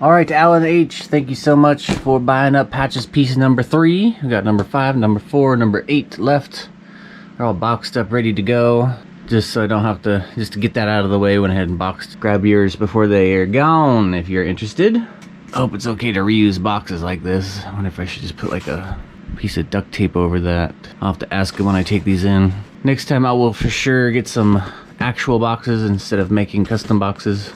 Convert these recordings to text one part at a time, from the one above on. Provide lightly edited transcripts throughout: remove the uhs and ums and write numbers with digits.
All right, Alan H, thank you so much for buying up patches piece number 3. We got number 5, number 4, number 8 left. They're all boxed up, ready to go. Just so I don't have to, just to get that out of the way, went ahead and boxed. Grab yours before they are gone if you're interested. I hope it's okay to reuse boxes like this. I wonder if I should just put like a piece of duct tape over that. I'll have to ask him when I take these in. Next time I will for sure get some actual boxes instead of making custom boxes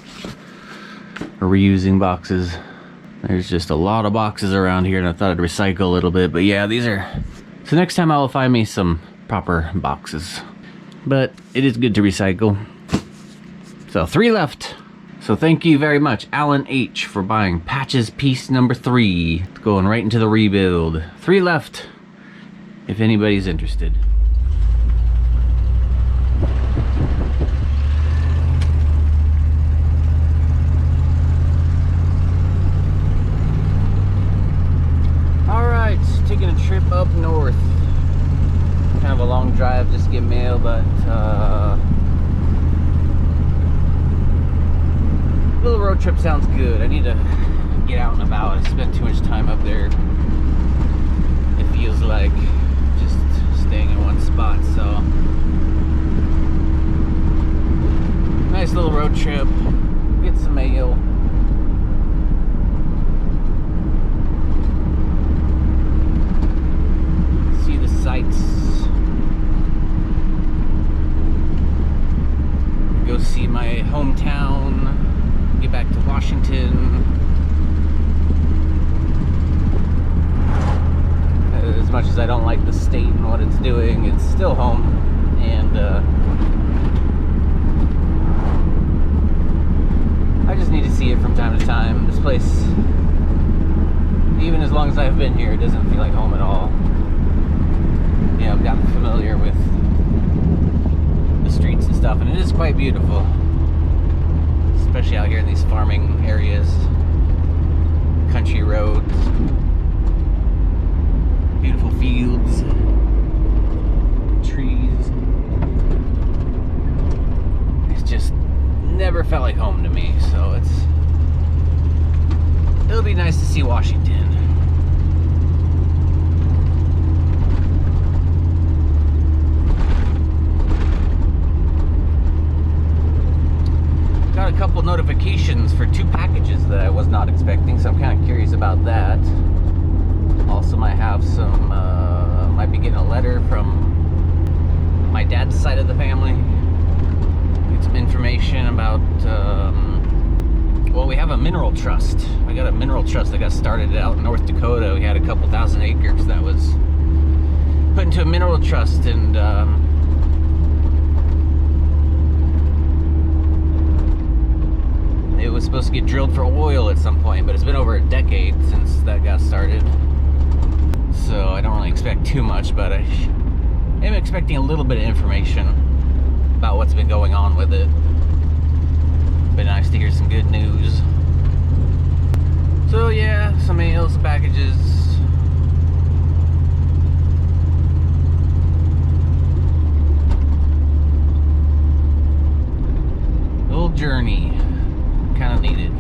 or reusing boxes. There's just a lot of boxes around here and I thought I'd recycle a little bit, but yeah, these are... So next time I will find me some proper boxes. But it is good to recycle. So 3 left. So thank you very much, Alan H, for buying patches piece number 3. It's going right into the rebuild. 3 left, if anybody's interested. Alright, taking a trip up north. Kind of a long drive just to get mail, but little road trip sounds good. I need to get out and about. I spent too much time up there. It feels like just staying in one spot, so nice little road trip. Get some mail. See the sights. Go see my hometown. Get back to Washington. As much as I don't like the state and what it's doing, it's still home, and I just need to see it from time to time. This place, even as long as I've been here, it doesn't feel like home at all. You know, I've gotten familiar with the streets and stuff, and it is quite beautiful. Especially out here in these farming areas, country roads, beautiful fields, trees. It's just never felt like home to me, so it'll be nice to see Washington. Got a couple notifications for 2 packages that I was not expecting, so I'm kind of curious about that. Also might have some, might be getting a letter from my dad's side of the family. Get some information about, well, we have a mineral trust. We got a mineral trust that got started out in North Dakota. We had a couple thousand acres that was put into a mineral trust, and it was supposed to get drilled for oil at some point, but it's been over a decade since that got started. So I don't really expect too much, but I am expecting a little bit of information about what's been going on with it. Been nice to hear some good news. So yeah, some mail, some packages. Little journey. Kind of needed.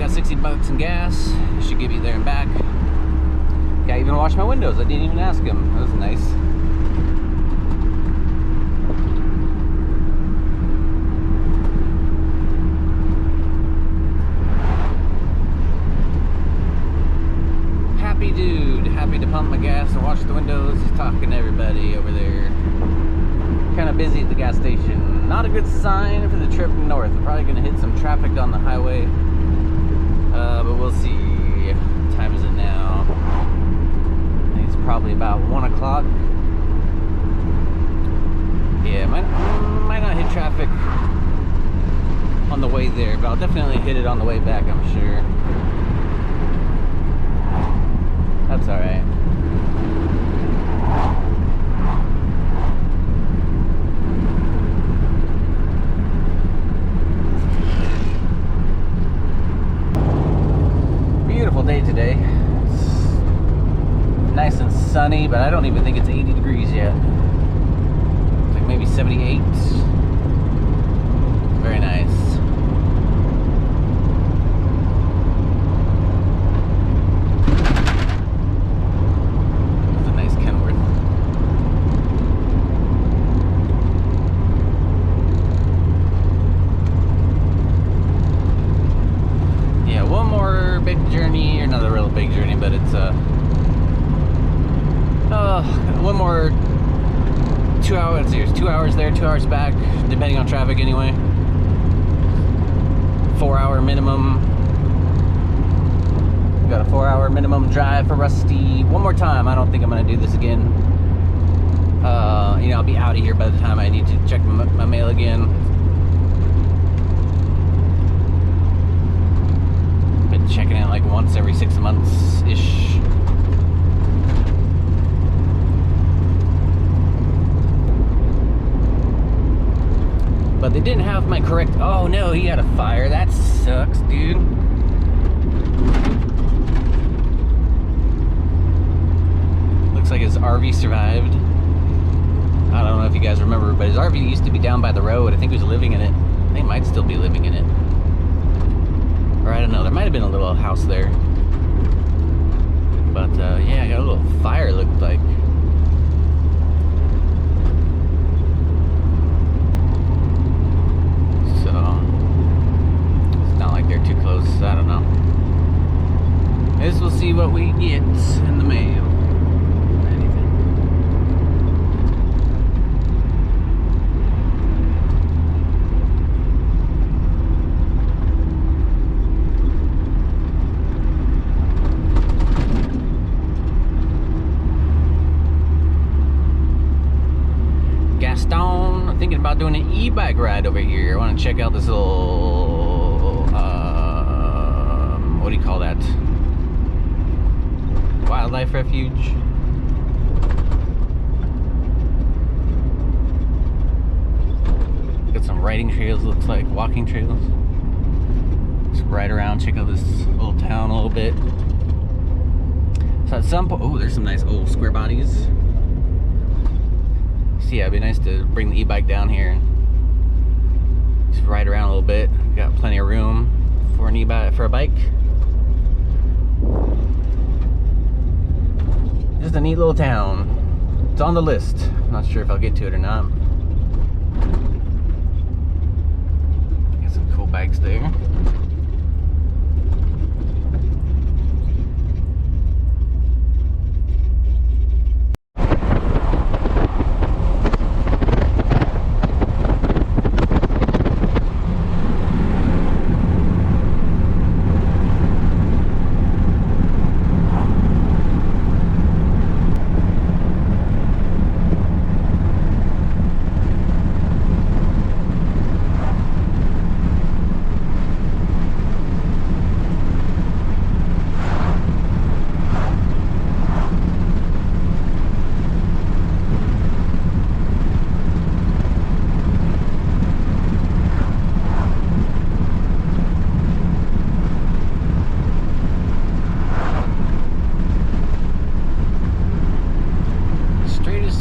$60 in gas. Should get me there and back. Guy even washed my windows. I didn't even ask him. That was nice. has to wash the windows. He's talking to everybody over there. Kind of busy at the gas station. Not a good sign for the trip north. We're probably going to hit some traffic on the highway. But we'll see. What time is it now? I think it's probably about 1 o'clock. Yeah, might not hit traffic on the way there, but I'll definitely hit it on the way back, I'm sure. That's alright. Beautiful day today. It's nice and sunny, but I don't even think it's 80 degrees yet. It's like maybe 78. Very nice. Journey, or not a real big journey, but it's one more 2 hours. There's 2 hours there, 2 hours back, depending on traffic anyway. 4 hour minimum. We've got a 4 hour minimum drive for Rusty. One more time. I don't think I'm gonna do this again. You know, I'll be out of here by the time I need to check my mail again. Checking in like once every 6 months ish. But they didn't have my correct. Oh no, he had a fire. That sucks, dude. Looks like his RV survived. I don't know if you guys remember, but his RV used to be down by the road. I think he was living in it. They might still be living in it. Or I don't know, there might have been a little house there. But yeah, I got a little fire, looked like. So, it's not like they're too close, I don't know. I guess we'll see what we get in the mail. I'm thinking about doing an e-bike ride over here. I want to check out this little what do you call that? Wildlife refuge. Got some riding trails, looks like walking trails. Just ride around, check out this little town a little bit. So at some point, oh, there's some nice old square bodies. Yeah, it'd be nice to bring the e-bike down here and just ride around a little bit. Got plenty of room for an e-bike, for a bike. Just a neat little town. It's on the list. I'm not sure if I'll get to it or not. Got some cool bikes there.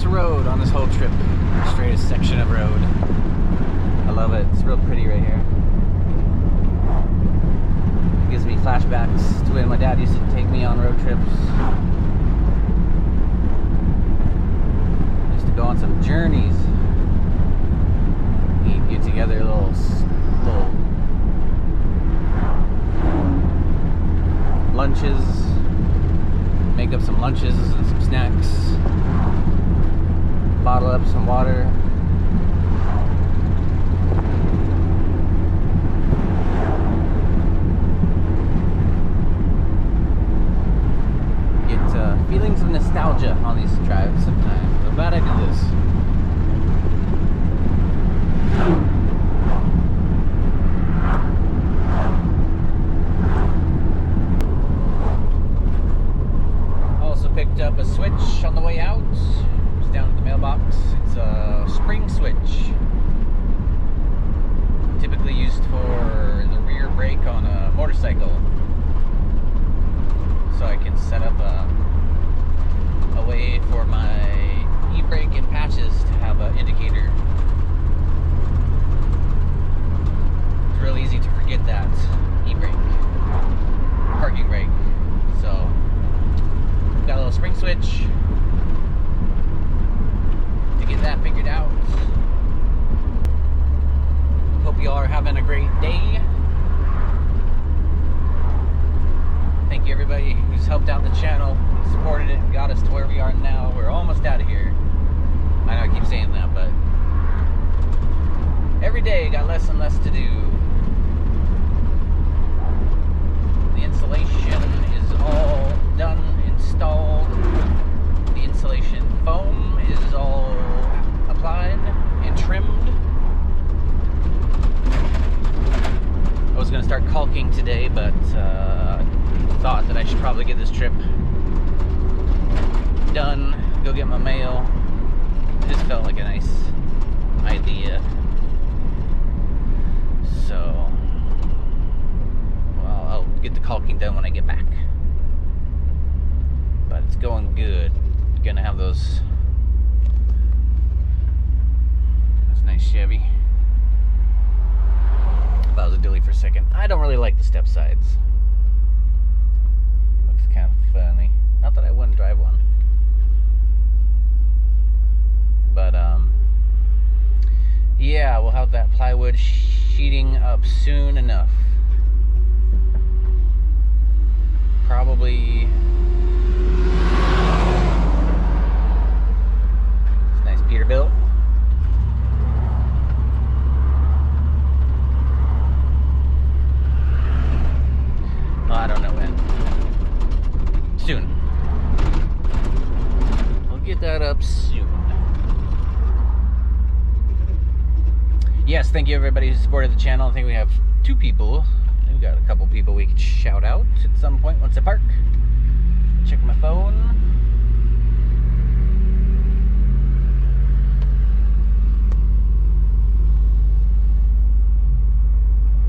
Road on this whole trip, straightest section of road. I love it. It's real pretty right here. It gives me flashbacks to when my dad used to take me on road trips. I used to go on some journeys. He'd get together little lunches, make up some lunches and some snacks, bottle up some water. Get feelings of nostalgia on these drives sometimes. I'm glad I do this. Picked up a switch on the way out. It's down at the mailbox. It's a spring switch, typically used for the rear brake on a motorcycle, so I can set up a way for my e-brake and patches to have an indicator. It's real easy to forget that e-brake, parking brake. So got a little spring switch to get that figured out. Hope you all are having a great day. Thank you everybody who's helped out the channel, supported it, and got us to where we are now. We're almost out of here. I know I keep saying that, but every day got less and less to do. The insulation is all done, installed. The insulation foam is all applied and trimmed. I was going to start caulking today, but thought that I should probably get this trip done, go get my mail. It just felt like a nice idea. So, well, I'll get the caulking done when I get back. But it's going good. Gonna have those. That's a nice Chevy. That was a dilly for a second. I don't really like the step sides. Looks kind of funny. Not that I wouldn't drive one. But yeah, we'll have that plywood sheeting up soon enough. Probably. It's nice Peterbilt. Well, I don't know when. Soon. We'll get that up soon. Yes, thank you everybody who supported the channel. I think we have 2 people. We've got a couple people we could shout out at some point once I park. Check my phone.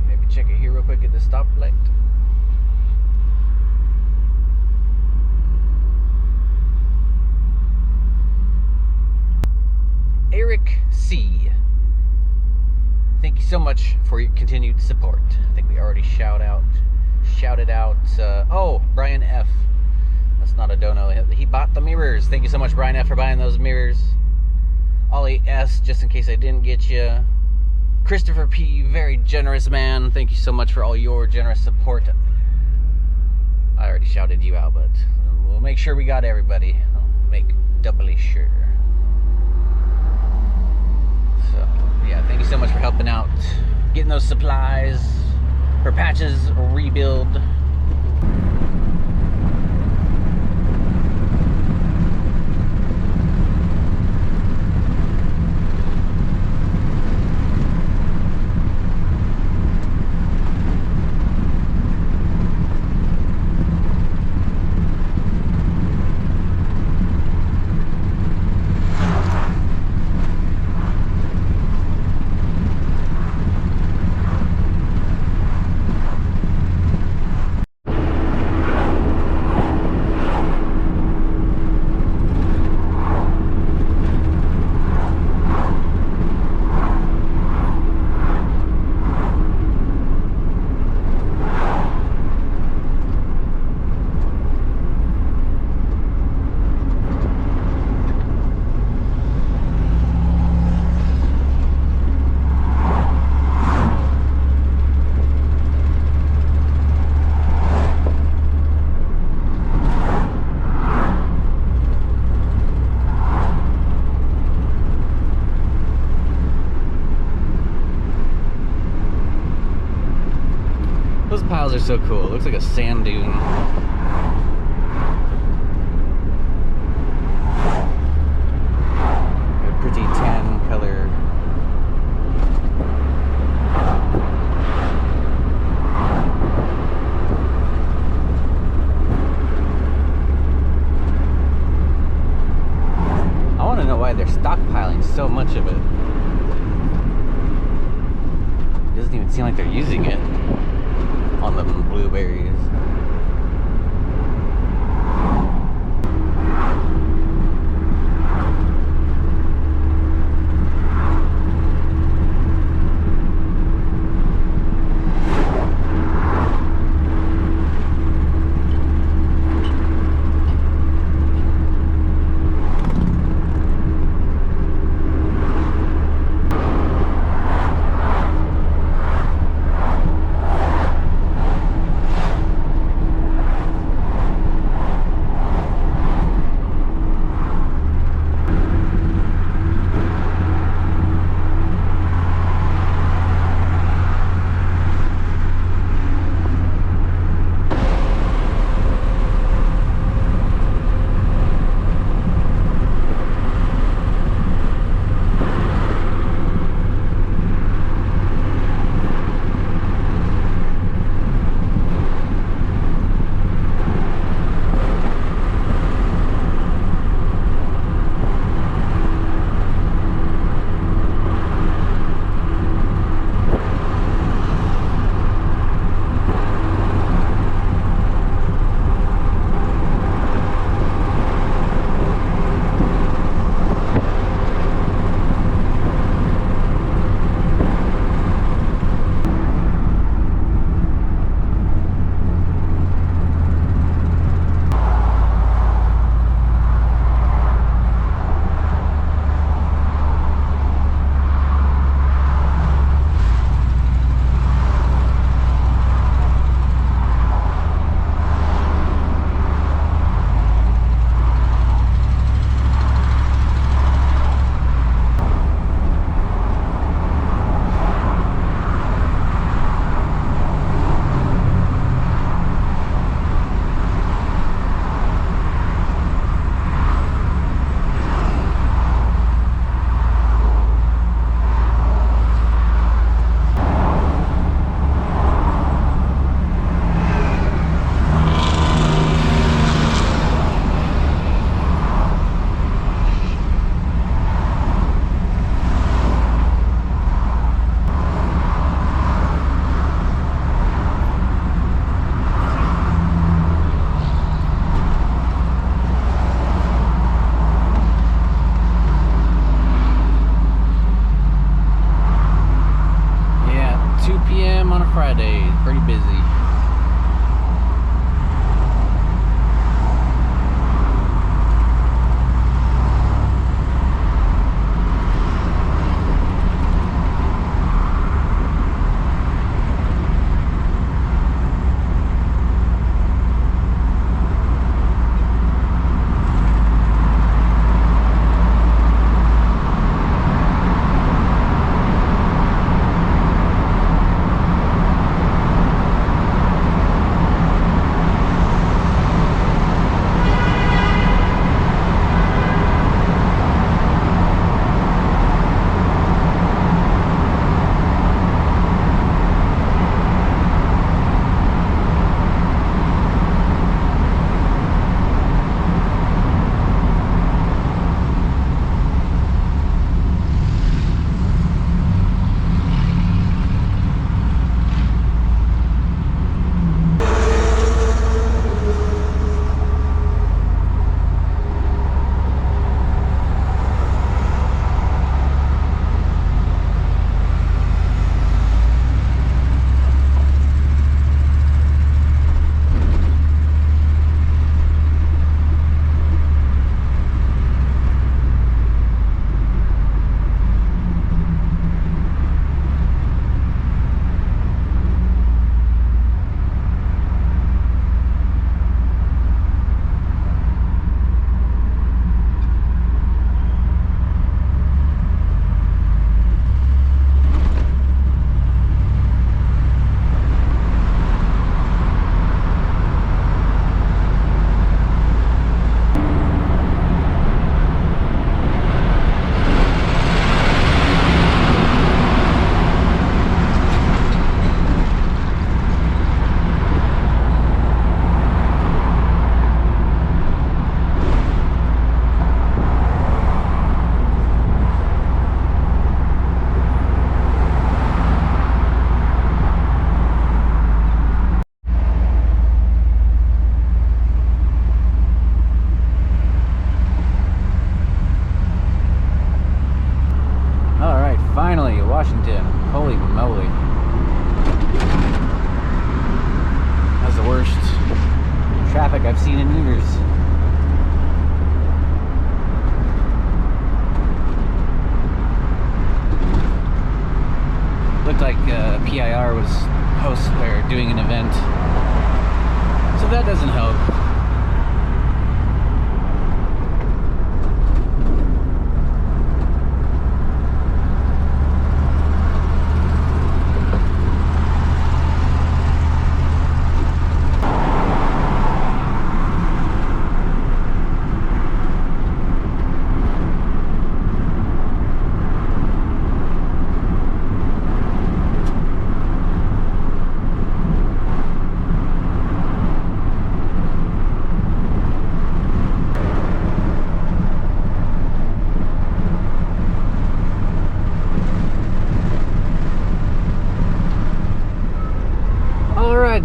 Maybe check it here real quick at the stoplight. Eric C. Thank you so much for your continued support. I think we already shouted out. Oh, Brian F. That's not a dono. He bought the mirrors. Thank you so much, Brian F, for buying those mirrors. Ollie S, just in case I didn't get you. Christopher P, very generous man. Thank you so much for all your generous support. I already shouted you out, but we'll make sure we got everybody. I'll make doubly sure. So, yeah, thank you so much for helping out, getting those supplies for patches rebuild. Those piles are so cool. It looks like a sand dune. A pretty tan color. I want to know why they're stockpiling so much of it. It doesn't even seem like they're using it on the blueberries. Friday, pretty busy. like I've seen in years. Looked like PIR was doing an event, so that doesn't help.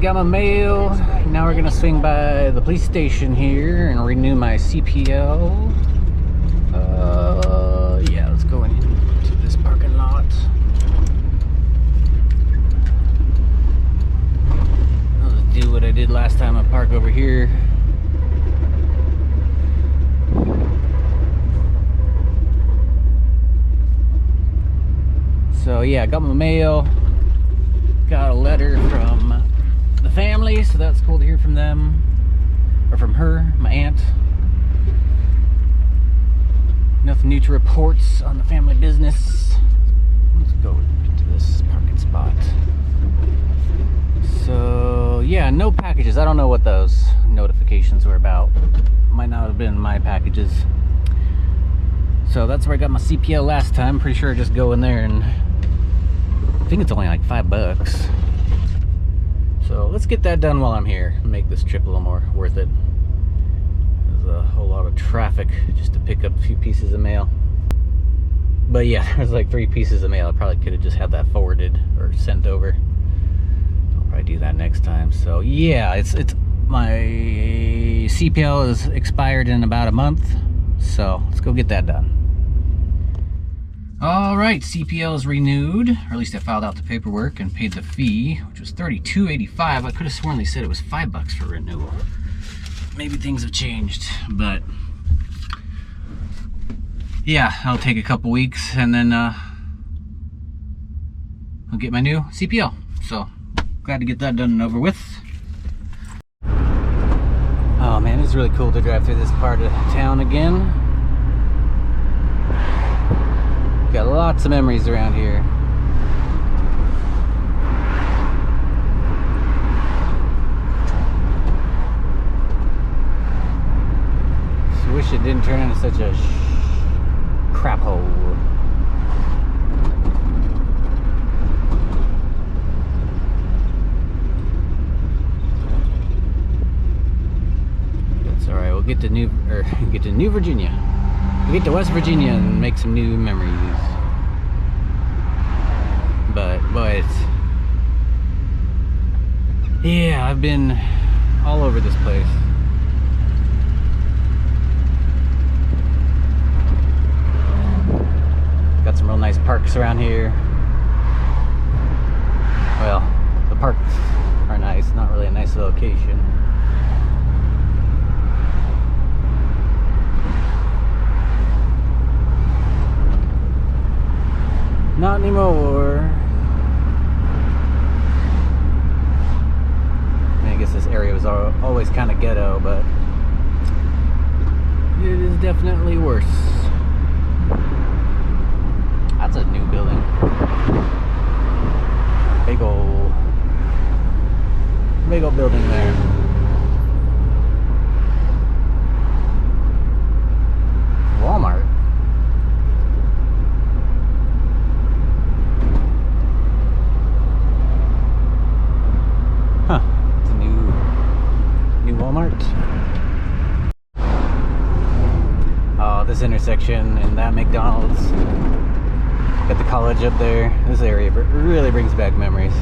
Got my mail. Now we're gonna swing by the police station here and renew my CPL. Yeah, let's go into this parking lot. I'll just do what I did last time. I park over here. So yeah, I got my mail. Got a letter from the family, so that's cool to hear from them, or from her, my aunt. Nothing new to report on the family business. Let's go to this parking spot. So yeah, no packages. I don't know what those notifications were about. Might not have been my packages. So that's where I got my CPL last time. Pretty sure I just go in there, and I think it's only like $5. So let's get that done while I'm here and make this trip a little more worth it. There's a whole lot of traffic just to pick up a few pieces of mail. But yeah, there's like 3 pieces of mail. I probably could have just had that forwarded or sent over. I'll probably do that next time. So yeah, it's my CPL is expired in about a month. So let's go get that done. Alright, CPL is renewed, or at least I filed out the paperwork and paid the fee, which was $32.85. I could have sworn they said it was $5 for renewal. Maybe things have changed, but yeah, I'll take a couple weeks and then I'll get my new CPL. So glad to get that done and over with. Oh man, it's really cool to drive through this part of town again. Got lots of memories around here. Just wish it didn't turn into such a crap hole. That's all right. We'll get to New Virginia. We'll get to West Virginia and make some new memories. But boy, yeah, I've been all over this place. Got some real nice parks around here. Well, the parks are nice, not really a nice location. Not anymore. I guess this area was always kind of ghetto, but it is definitely worse. That's a new building. Big old building there. Walmart. Huh, it's a new Walmart. Oh, this intersection and that McDonald's. Got the college up there. This area really brings back memories.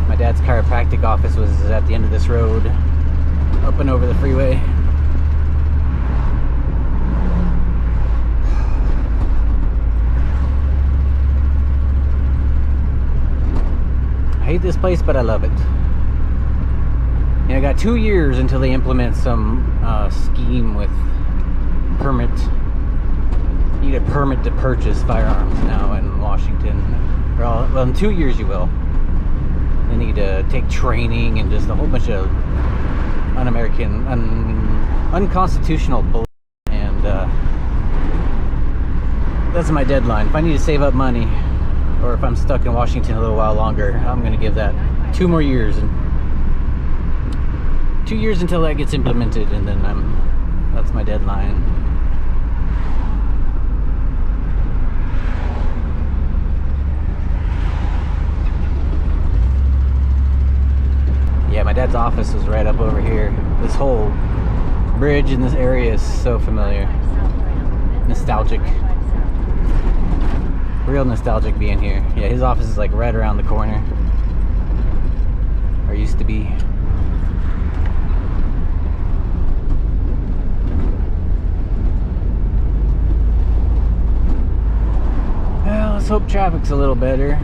My dad's chiropractic office was at the end of this road, up and over the freeway. I hate this place, but I love it. Yeah, I got 2 years until they implement some scheme with permit. You need a permit to purchase firearms now in Washington. Well, in 2 years you will. They need to take training and just a whole bunch of un-American, unconstitutional bullshit. And that's my deadline. If I need to save up money, or if I'm stuck in Washington a little while longer, I'm going to give that 2 more years. And 2 years until that gets implemented, and then that's my deadline. Yeah, my dad's office is right up over here. This whole bridge in this area is so familiar. Nostalgic. Real nostalgic being here. Yeah, his office is like right around the corner. Or used to be. Well, let's hope traffic's a little better.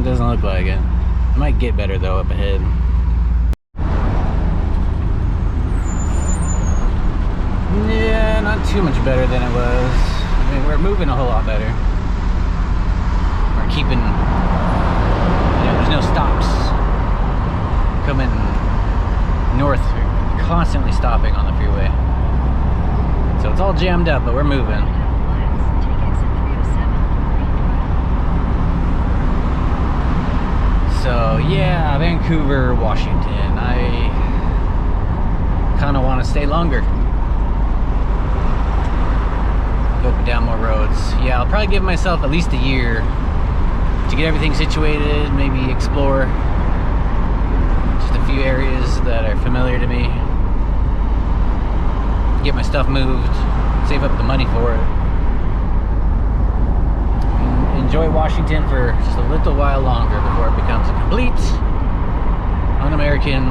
Doesn't look like it. It might get better though up ahead. Yeah, not too much better than it was. I mean, we're moving a whole lot better. We're keeping, there's no stops coming north. We're constantly stopping on the freeway. So it's all jammed up, but we're moving. So yeah, Vancouver, Washington. I kind of want to stay longer. Go up and down more roads. Yeah, I'll probably give myself at least a year to get everything situated, maybe explore just a few areas that are familiar to me. Get my stuff moved, save up the money for it. Enjoy Washington for just a little while longer before it becomes a complete un-American.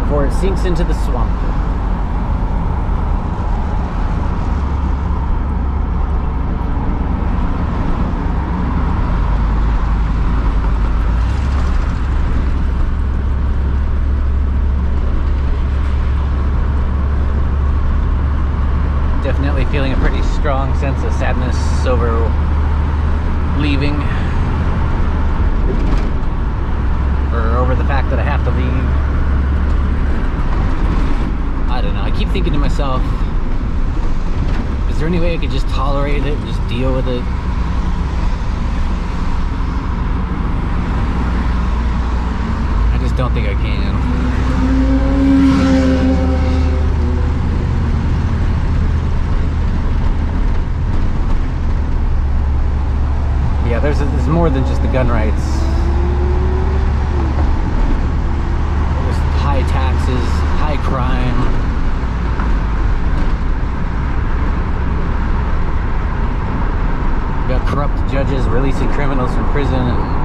Before it sinks into the swamp. Definitely feeling a pretty strong sense of sadness over leaving, or over the fact that I have to leave. I don't know, I keep thinking to myself, is there any way I could just tolerate it and just deal with it? I just don't think I can. Yeah, there's more than just the gun rights. There's high taxes, high crime. We got corrupt judges releasing criminals from prison, and